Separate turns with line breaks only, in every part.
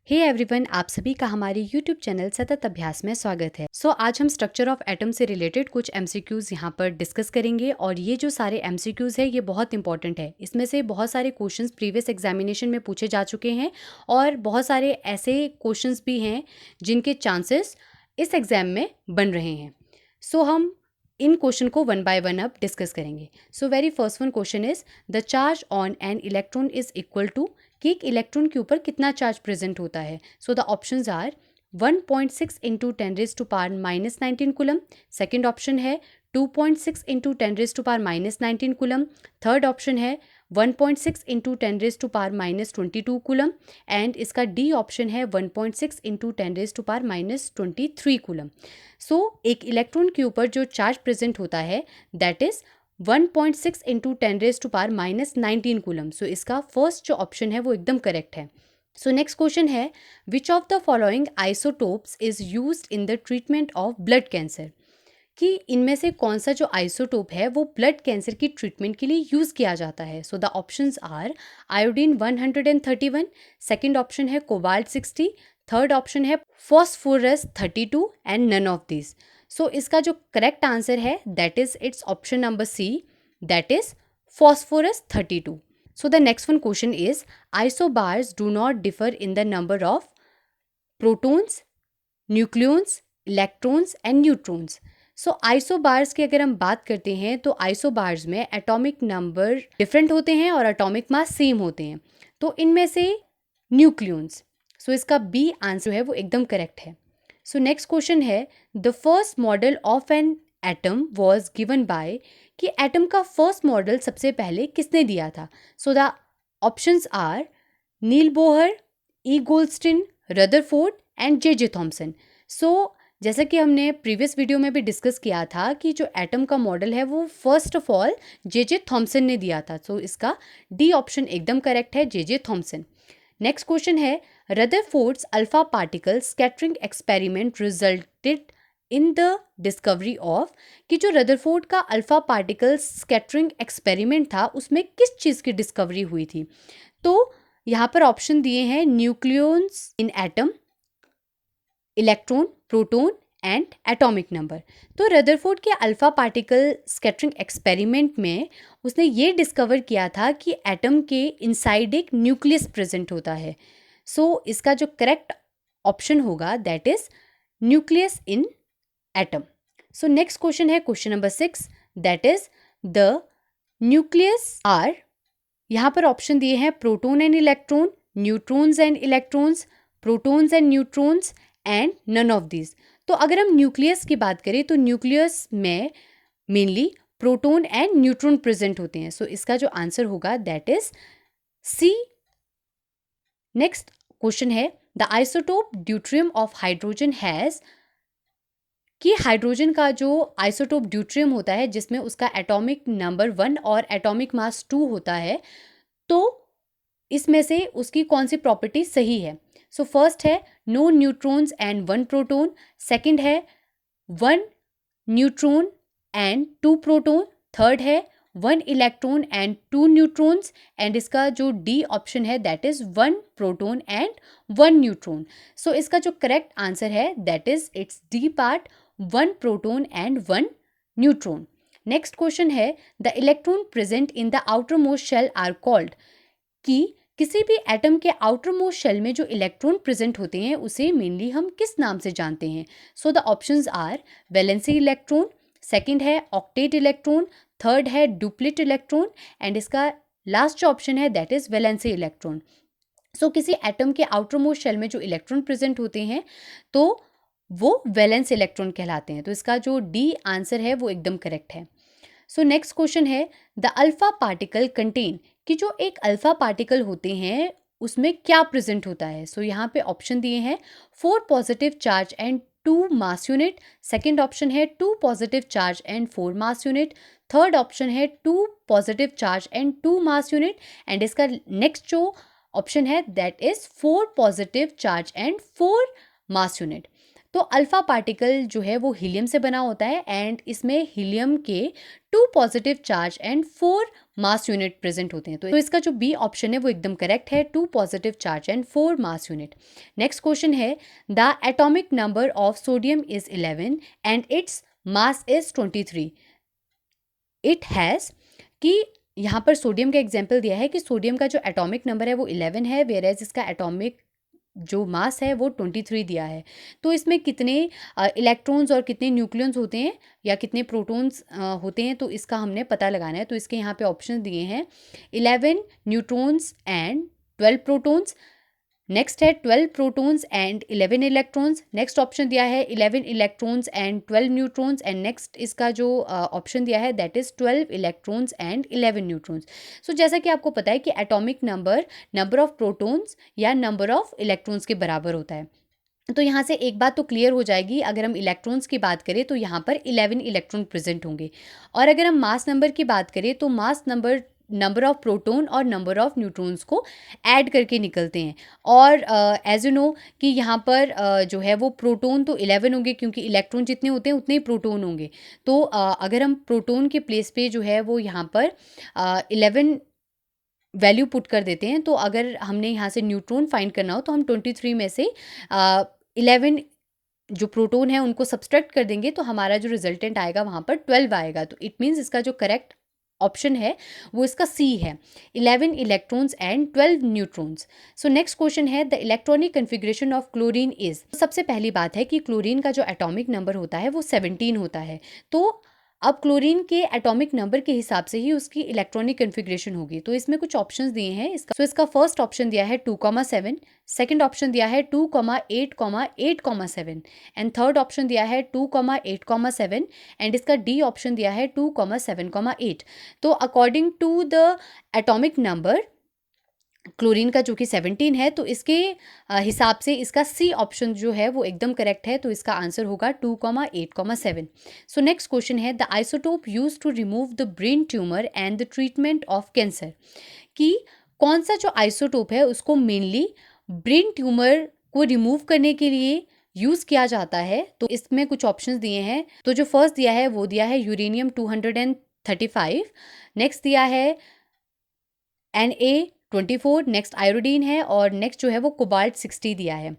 Hey everyone, आप सभी का हमारे यूट्यूब चैनल सतत अभ्यास में स्वागत है। आज हम स्ट्रक्चर ऑफ एटम से रिलेटेड कुछ एमसीक्यूज यहाँ पर डिस्कस करेंगे और ये जो सारे एमसीक्यूज है ये बहुत इंपॉर्टेंट है। इसमें से बहुत सारे क्वेश्चंस प्रीवियस एग्जामिनेशन में पूछे जा चुके हैं और बहुत सारे ऐसे क्वेश्चंस भी हैं जिनके चांसेस इस एग्जाम में बन रहे हैं। हम इन क्वेश्चन को वन बाय वन अब डिस्कस करेंगे। Very first one question is the charge on an electron is equal to कि एक इलेक्ट्रॉन के ऊपर कितना चार्ज प्रेजेंट होता है। The options are 1.6 into 10⁻⁻19 coulomb. Second option है 2.6 इंटू 10⁻⁻19 कूलम। थर्ड ऑप्शन है 1.6 इंटू 10⁻⁻22 कूलम एंड इसका डी ऑप्शन है 1.6 इंटू 10⁻⁻23 कूलम। एक इलेक्ट्रॉन के ऊपर जो चार्ज प्रेजेंट होता है दैट इज 1.6 इंटू 10⁻⁻19 कूलम। इसका फर्स्ट जो ऑप्शन है वो एकदम करेक्ट है। नेक्स्ट क्वेश्चन है which of the following isotopes is used in the treatment of blood cancer, कि इनमें से कौन सा जो आइसोटोप है वो ब्लड कैंसर की ट्रीटमेंट के लिए यूज किया जाता है। The options are iodine 131, second option है कोबाल्ट 60, थर्ड ऑप्शन है phosphorus 32 and none of this. इसका जो करेक्ट आंसर है that is it's option number C, that is phosphorus 32। The next one question is isobars do not differ in the number of protons, nucleons, electrons and neutrons. Isobars की अगर हम बात करते हैं तो आइसोबार्स में atomic number different होते हैं और एटॉमिक मास सेम होते हैं। इनमें से न्यूक्लियॉन्स, इसका बी आंसर है वो एकदम करेक्ट है। नेक्स्ट क्वेश्चन है the first model of an atom was given by, कि एटम का फर्स्ट मॉडल सबसे पहले किसने दिया था। The options are Niels Bohr, E Goldstein, Rutherford and J Thomson. जैसा कि हमने प्रीवियस वीडियो में भी डिस्कस किया था कि जो एटम का मॉडल है वो first of all J Thomson ने दिया था। इसका डी ऑप्शन एकदम करेक्ट है, जे थॉमसन। नेक्स्ट क्वेश्चन है Rutherford's alpha particle scattering experiment resulted in the discovery of, कि जो रदरफोर्ड का अल्फा पार्टिकल स्कैटरिंग एक्सपेरिमेंट था उसमें किस चीज़ की डिस्कवरी हुई थी। यहाँ पर ऑप्शन दिए हैं nucleons in atom, electron, proton and atomic number. Rutherford के अल्फा पार्टिकल स्कैटरिंग एक्सपेरिमेंट में उसने ये डिस्कवर किया था कि एटम के इनसाइड एक न्यूक्लियस प्रेजेंट होता है। इसका जो करेक्ट ऑप्शन होगा that is nucleus in atom. Next question है question number 6, that is the nucleus are, यहाँ पर ऑप्शन दिए हैं proton and electron, neutrons and electrons, protons and neutrons and none of this. अगर हम न्यूक्लियस की बात करें तो न्यूक्लियस में mainly proton and neutron present होते हैं। इसका जो आंसर होगा that is C. Next question है the isotope deuterium of hydrogen has, कि हाइड्रोजन का जो आइसोटोप ड्यूट्रियम होता है जिसमें उसका एटॉमिक नंबर 1 और एटॉमिक मास 2 होता है, इसमें से उसकी कौन सी प्रॉपर्टी सही है। फर्स्ट है no neutrons and 1 proton, second है 1 न्यूट्रॉन एंड 2 प्रोटॉन, थर्ड है 1 इलेक्ट्रॉन एंड 2 न्यूट्रॉन्स एंड इसका जो डी ऑप्शन है that is 1 proton and 1 neutron. इसका जो करेक्ट आंसर है that is it's D part, 1 proton and 1 neutron. Next question है the electron present in the outer most shell are called, कि किसी भी एटम के आउटर मोस्ट शेल में जो इलेक्ट्रॉन प्रेजेंट होते हैं उसे मेनली हम किस नाम से जानते हैं। The options are valency electron, second है ऑक्टेट इलेक्ट्रॉन, थर्ड है डुप्लेट इलेक्ट्रॉन एंड इसका लास्ट जो ऑप्शन है दैट इज वैलेंसी इलेक्ट्रॉन। किसी एटम के आउटर मोस्ट शेल में जो इलेक्ट्रॉन प्रेजेंट होते हैं तो वो वैलेंस इलेक्ट्रॉन कहलाते हैं। इसका जो डी आंसर है वो एकदम करेक्ट है। नेक्स्ट क्वेश्चन है द अल्फा पार्टिकल कंटेन, कि जो एक अल्फा पार्टिकल होते हैं उसमें क्या प्रेजेंट होता है। यहाँ पे ऑप्शन दिए हैं 4 positive charge and 2 mass unit, second option है 2 positive charge and 4 mass unit, third option है 2 positive charge and 2 mass unit and इसका नेक्स्ट जो ऑप्शन है that is 4 positive charge and 4 mass unit. तो अल्फा पार्टिकल जो है वो helium से बना होता है एंड इसमें हीलियम के 2 positive charge and 4 mass unit present होते हैं। तो इसका जो बी ऑप्शन है वो एकदम करेक्ट है, 2 positive charge and 4 mass unit. Next question है the atomic number of sodium is 11 and its mass is 23। It has कि यहाँ पर सोडियम का एग्जाम्पल दिया है कि सोडियम का जो एटॉमिक नंबर है वो 11 है, वेयर एज इसका एटॉमिक जो मास है वो 23 दिया है। तो इसमें कितने इलेक्ट्रॉन्स और कितने न्यूक्लियंस होते हैं या कितने प्रोटॉन्स होते हैं, तो इसका हमने पता लगाना है। तो इसके यहाँ पे ऑप्शन दिए हैं 11 न्यूट्रॉन्स एंड 12 प्रोटॉन्स। नेक्स्ट है 12 protons and 11 electrons. Next option दिया है 11 electrons and 12 neutrons and next इसका जो ऑप्शन दिया है that is 12 electrons and 11 neutrons. So जैसा कि आपको पता है कि एटॉमिक नंबर ऑफ प्रोटॉन्स या नंबर ऑफ इलेक्ट्रॉन्स के बराबर होता है। तो यहाँ से एक बात तो क्लियर हो जाएगी, अगर हम इलेक्ट्रॉन्स की बात करें तो यहाँ पर 11 इलेक्ट्रॉन प्रेजेंट होंगे, और अगर हम मास नंबर की बात करें तो मास नंबर ऑफ प्रोटॉन और नंबर ऑफ न्यूट्रॉन्स को ऐड करके निकलते हैं। और एज यू नो कि यहाँ पर जो है वो प्रोटॉन तो 11 होंगे, क्योंकि इलेक्ट्रॉन जितने होते हैं उतने ही प्रोटॉन होंगे। तो अगर हम प्रोटॉन के प्लेस पे जो है वो यहाँ पर 11 वैल्यू पुट कर देते हैं, तो अगर हमने यहाँ से न्यूट्रॉन फाइंड करना हो तो हम 23 में से 11 जो प्रोटॉन है उनको सब्सट्रैक्ट कर देंगे, तो हमारा जो रिजल्टेंट आएगा वहाँ पर 12 आएगा। तो इट मीन्स इसका जो करेक्ट ऑप्शन है वो इसका सी है, 11 electrons and 12 neutrons. So next question है the electronic configuration of chlorine is. सबसे पहली बात है कि क्लोरीन का जो एटॉमिक नंबर होता है वो 17 होता है। तो अब क्लोरीन के एटॉमिक नंबर के हिसाब से ही उसकी इलेक्ट्रॉनिक कन्फिग्रेशन होगी। तो इसमें कुछ ऑप्शंस दिए हैं इसका फर्स्ट ऑप्शन दिया है 2,7, सेकंड ऑप्शन दिया है 2,8,7 एंड थर्ड ऑप्शन दिया है 2,8,7 एंड इसका डी ऑप्शन दिया है 2,7,8। तो according to the atomic number chlorine का जो कि 17 है, तो इसके हिसाब से इसका सी ऑप्शन जो है वो एकदम करेक्ट है। तो इसका आंसर होगा 2,8,7। सो नेक्स्ट क्वेश्चन है the isotope use to remove the brain tumour and the treatment of cancer. कि कौन सा जो आइसोटोप है उसको मेनली ब्रेन ट्यूमर को रिमूव करने के लिए यूज़ किया जाता है। तो इसमें कुछ ऑप्शंस दिए हैं। तो जो फर्स्ट दिया है वो दिया है यूरेनियम 235, नेक्स्ट दिया है Na24, नेक्स्ट आयोडीन है और नेक्स्ट जो है वो कोबाल्ट 60 दिया है।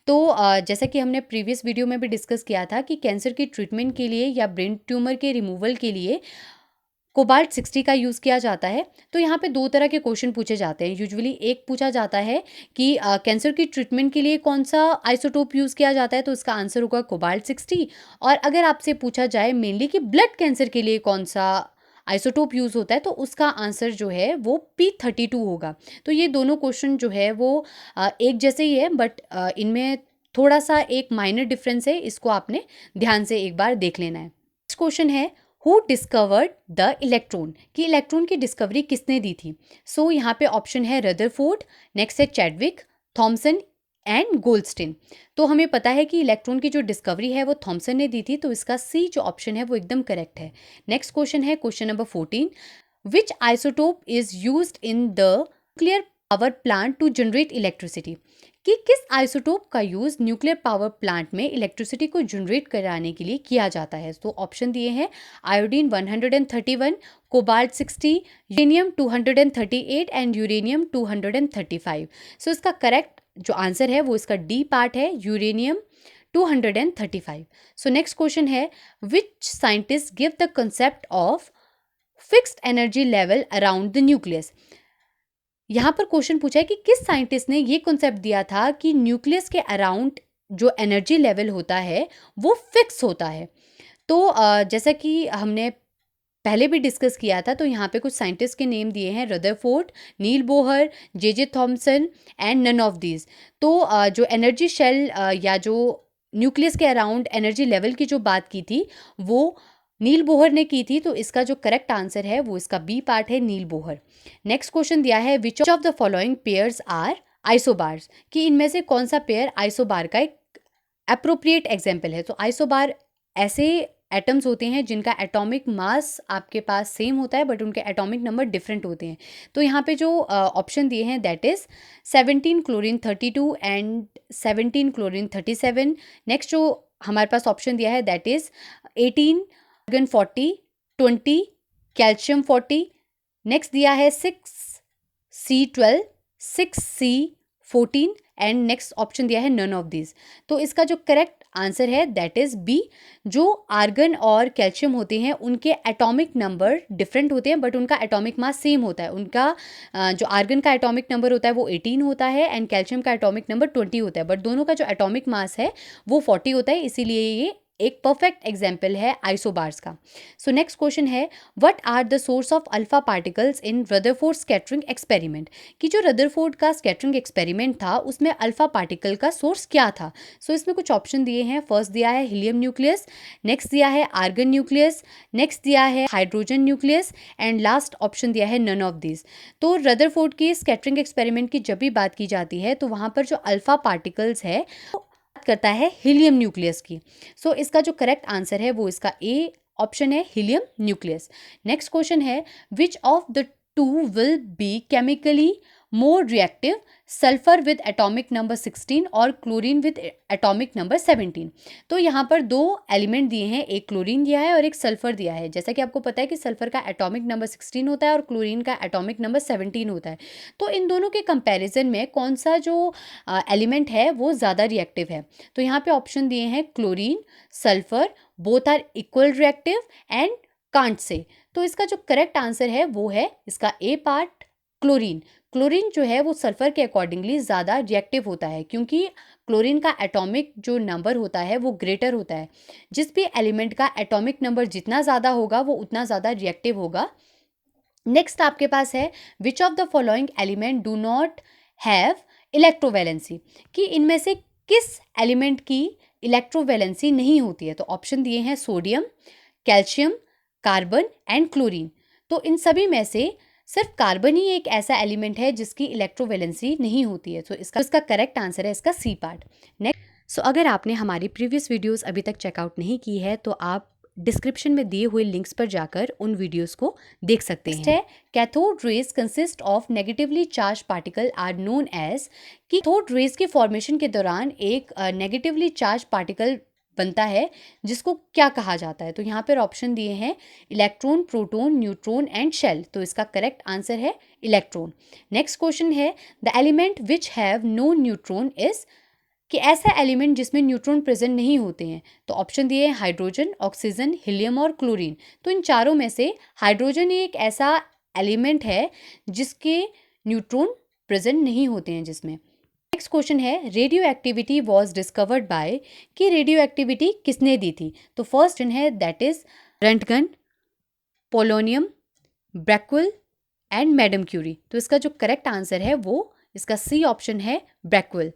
तो जैसा कि हमने प्रीवियस वीडियो में भी डिस्कस किया था कि कैंसर की ट्रीटमेंट के लिए या ब्रेन ट्यूमर के रिमूवल के लिए कोबाल्ट 60 का यूज़ किया जाता है। तो यहाँ पे दो तरह के क्वेश्चन पूछे जाते हैं यूजुअली। एक पूछा जाता है कि कैंसर की ट्रीटमेंट के लिए कौन सा आइसोटोप यूज़ किया जाता है, तो इसका आंसर होगा कोबाल्ट 60। और अगर आपसे पूछा जाए मेनली कि ब्लड कैंसर के लिए कौन सा आइसोटोप यूज़ होता है, तो उसका आंसर जो है वो P32 होगा। तो ये दोनों क्वेश्चन जो है वो एक जैसे ही है, बट इनमें थोड़ा सा एक माइनर डिफरेंस है, इसको आपने ध्यान से एक बार देख लेना है। नेक्स्ट क्वेश्चन है हु डिस्कवर्ड द इलेक्ट्रॉन। कि इलेक्ट्रॉन की डिस्कवरी किसने दी थी। सो यहाँ पे ऑप्शन है रदरफोर्ड, नेक्स्ट है चैडविक, थॉमसन एंड गोल्डस्टीन। तो हमें पता है कि इलेक्ट्रॉन की जो डिस्कवरी है वो थॉमसन ने दी थी, तो इसका सी जो ऑप्शन है वो एकदम करेक्ट है। नेक्स्ट क्वेश्चन है question number 14, which isotope is used in the nuclear power plant to generate electricity. कि किस आइसोटोप का यूज़ न्यूक्लियर पावर प्लांट में इलेक्ट्रिसिटी को जनरेट कराने के लिए किया जाता है। तो ऑप्शन दिए हैं iodine 131, cobalt 60, uranium 238 and uranium 235। सो इसका करेक्ट जो आंसर है वो इसका डी पार्ट है, यूरेनियम 235। सो नेक्स्ट क्वेश्चन है which scientist give the concept of fixed energy level around the nucleus. यहाँ पर क्वेश्चन पूछा है कि किस साइंटिस्ट ने ये कॉन्सेप्ट दिया था कि न्यूक्लियस के अराउंड जो एनर्जी लेवल होता है वो फिक्स होता है। तो जैसा कि हमने पहले भी डिस्कस किया था, तो यहाँ पे कुछ साइंटिस्ट के नेम दिए हैं, Rutherford, niels Bohr, J Thomson and none of these. तो जो एनर्जी शेल या जो न्यूक्लियस के अराउंड एनर्जी लेवल की जो बात की थी वो नील बोहर ने की थी। तो इसका जो करेक्ट आंसर है वो इसका बी पार्ट है, नील बोहर। नेक्स्ट क्वेश्चन दिया है which of the following pairs are isobars. कि इनमें से कौन सा पेयर आइसोबार का एक अप्रोप्रिएट एग्जाम्पल है। तो आइसोबार ऐसे एटम्स होते हैं जिनका एटॉमिक मास आपके पास सेम होता है बट उनके एटॉमिक नंबर डिफरेंट होते हैं। तो यहाँ पे जो ऑप्शन दिए हैं that is 17 chlorine 32 and 17 chlorine 37। Next जो हमारे पास ऑप्शन दिया है that is 18 argon 40 20 calcium 40। Next दिया है 6C12 6C14 and next option दिया है नन ऑफ दिस। तो इसका जो करेक्ट आंसर है दैट इज़ बी। जो आर्गन और कैल्शियम होते हैं उनके एटॉमिक नंबर डिफरेंट होते हैं बट उनका एटॉमिक मास सेम होता है। उनका जो आर्गन का एटॉमिक नंबर होता है वो 18 होता है एंड कैल्शियम का एटॉमिक नंबर 20 होता है, बट दोनों का जो एटॉमिक मास है वो 40 होता है, इसीलिए ये एक परफेक्ट एग्जाम्पल है आइसोबार्स का। सो नेक्स्ट क्वेश्चन है what are the source of alpha particles in Rutherford scattering experiment. कि जो रदरफोर्ड का स्कैटरिंग एक्सपेरिमेंट था उसमें अल्फा पार्टिकल का सोर्स क्या था। सो इसमें कुछ ऑप्शन दिए हैं। फर्स्ट दिया है हीलियम न्यूक्लियस, नेक्स्ट दिया है आर्गन न्यूक्लियस, नेक्स्ट दिया है hydrogen nucleus and last option दिया है नन ऑफ दिस। तो रदरफोर्ड की स्कैटरिंग एक्सपेरिमेंट की जब भी बात की जाती है तो वहाँ पर जो अल्फा पार्टिकल्स है करता है हीलियम न्यूक्लियस की। सो इसका जो करेक्ट आंसर है वो इसका ए ऑप्शन है हीलियम न्यूक्लियस। नेक्स्ट क्वेश्चन है which of the two will be chemically more reactive, sulphur with atomic number 16 और क्लोरीन विद एटॉमिक नंबर 17। तो यहाँ पर दो एलिमेंट दिए हैं, एक क्लोरीन दिया है और एक सल्फर दिया है। जैसा कि आपको पता है कि सल्फर का एटॉमिक नंबर 16 होता है और क्लोरीन का एटॉमिक नंबर 17 होता है। तो इन दोनों के कंपैरिजन में कौन सा जो एलिमेंट है वो ज़्यादा रिएक्टिव है। तो यहाँ पे ऑप्शन दिए हैं chlorine, sulphur, both are equal reactive and can't say. तो इसका जो करेक्ट आंसर है वो है इसका ए पार्ट क्लोरीन। क्लोरीन जो है वो सल्फर के अकॉर्डिंगली ज़्यादा रिएक्टिव होता है क्योंकि क्लोरीन का एटॉमिक जो नंबर होता है वो ग्रेटर होता है। जिस भी एलिमेंट का एटॉमिक नंबर जितना ज़्यादा होगा वो उतना ज़्यादा रिएक्टिव होगा। नेक्स्ट आपके पास है which of the following element do not have electrovalency. कि इनमें से किस एलिमेंट की इलेक्ट्रोवैलेंसी नहीं होती है। तो ऑप्शन दिए हैं sodium, calcium, carbon and chlorine. तो इन सभी में से सिर्फ कार्बन ही एक ऐसा एलिमेंट है जिसकी इलेक्ट्रोवैलेंसी नहीं होती है। तो इसका करेक्ट आंसर है इसका सी पार्ट। नेक्स्ट अगर आपने हमारी प्रीवियस वीडियोस अभी तक चेकआउट नहीं की है तो आप डिस्क्रिप्शन में दिए हुए लिंक्स पर जाकर उन वीडियोस को देख सकते हैं। Cathode rays consist of negatively charge particle are known as. कि कैथोड रेज के फॉर्मेशन के दौरान एक नेगेटिवली चार्ज पार्टिकल बनता है जिसको क्या कहा जाता है। तो यहाँ पर ऑप्शन दिए हैं electron, proton, neutron and shell. तो इसका करेक्ट आंसर है इलेक्ट्रॉन। नेक्स्ट क्वेश्चन है the element which have no neutron is. कि ऐसा एलिमेंट जिसमें न्यूट्रॉन प्रेजेंट नहीं होते हैं। तो ऑप्शन दिए हैं हाइड्रोजन, ऑक्सीजन, हीलियम और क्लोरीन। तो इन चारों में से हाइड्रोजन एक ऐसा एलिमेंट है जिसके न्यूट्रॉन प्रेजेंट नहीं होते हैं जिसमें। नेक्स्ट क्वेश्चन है radioactivity was discovered by. कि रेडियो एक्टिविटी किसने दी थी। तो फर्स्ट है that is Roentgen, polonium, Becquerel and madam Curie. तो इसका जो करेक्ट आंसर है वो इसका सी ऑप्शन है ब्रैक्वेल।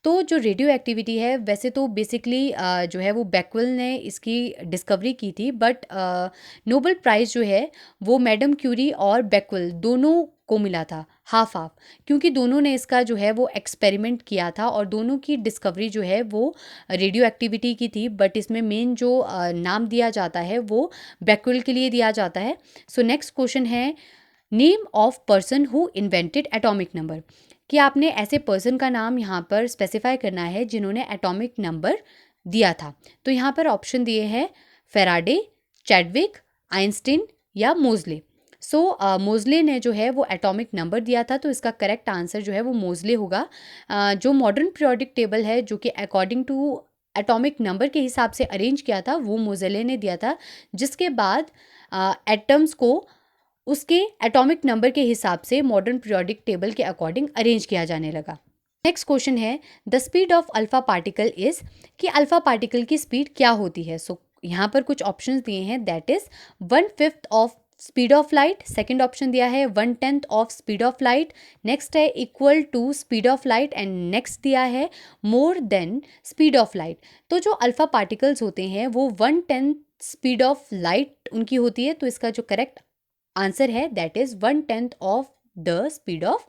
तो जो रेडियो एक्टिविटी है वैसे तो बेसिकली जो है वो ब्रैक्वेल ने इसकी डिस्कवरी की थी, बट नोबेल प्राइज़ जो है वो मैडम क्यूरी और ब्रैक्वेल दोनों को मिला था हाफ हाफ, क्योंकि दोनों ने इसका जो है वो एक्सपेरिमेंट किया था और दोनों की डिस्कवरी जो है वो रेडियो एक्टिविटी की थी। बट इसमें मेन जो नाम दिया जाता है वो ब्रैक्वेल के लिए दिया जाता है। सो नेक्स्ट क्वेश्चन है name of person who invented atomic number. कि आपने ऐसे पर्सन का नाम यहाँ पर स्पेसिफाई करना है जिन्होंने एटॉमिक नंबर दिया था। तो यहाँ पर ऑप्शन दिए हैं फेराडे, चैडविक, आइंस्टीन या मोजले। सो मोजले ने जो है वो एटॉमिक नंबर दिया था। तो इसका करेक्ट आंसर जो है वो मोजले होगा। जो मॉडर्न पीरियोडिक टेबल है जो कि अकॉर्डिंग टू एटॉमिक नंबर के हिसाब से अरेंज किया था वो मोजले ने दिया था, जिसके बाद एटम्स को उसके एटॉमिक नंबर के हिसाब से मॉडर्न पीरियोडिक टेबल के अकॉर्डिंग अरेंज किया जाने लगा। नेक्स्ट क्वेश्चन है the speed of alpha particle is. कि अल्फा पार्टिकल की स्पीड क्या होती है। सो यहाँ पर कुछ ऑप्शंस दिए हैं that is 1/5 of speed of light, second option दिया है 1/10 of speed of light, next है equal to speed of light and next दिया है more than speed of light. तो जो अल्फा पार्टिकल्स होते हैं वो 1/10 स्पीड ऑफ लाइट उनकी होती है। तो इसका जो करेक्ट आंसर है that is 1/10 of the speed of.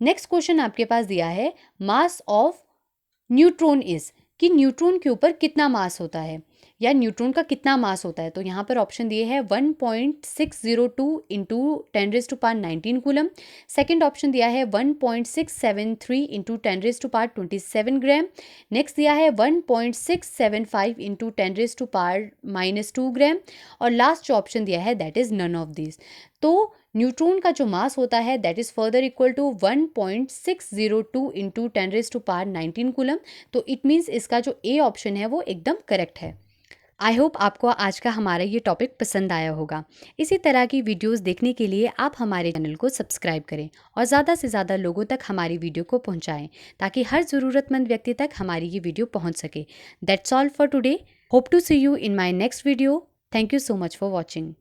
Next question आपके पास दिया है मास ऑफ न्यूट्रॉन इज। कि न्यूट्रॉन के ऊपर कितना मास होता है। या न्यूट्रॉन का कितना मास होता है, तो यहाँ पर ऑप्शन दिए है 1.602 इंटू 10⁻19 कूलम। सेकेंड ऑप्शन दिया है 1.673 इंटू 10⁻27 ग्राम। नेक्स्ट दिया है 1.675 इंटू 10⁻⁻2 ग्राम। और लास्ट जो ऑप्शन दिया है that is none of this. तो न्यूट्रॉन का जो मास होता है that is further equal to 1.602 into 10⁻19 coulomb. तो इट मीन्स इसका जो ए ऑप्शन है वो एकदम करेक्ट है। आई होप आपको आज का हमारा ये टॉपिक पसंद आया होगा। इसी तरह की वीडियोस देखने के लिए आप हमारे चैनल को सब्सक्राइब करें और ज़्यादा से ज़्यादा लोगों तक हमारी वीडियो को पहुंचाएं, ताकि हर ज़रूरतमंद व्यक्ति तक हमारी ये वीडियो पहुंच सके। That's all for today. Hope to see you in my next video. Thank you so much for watching.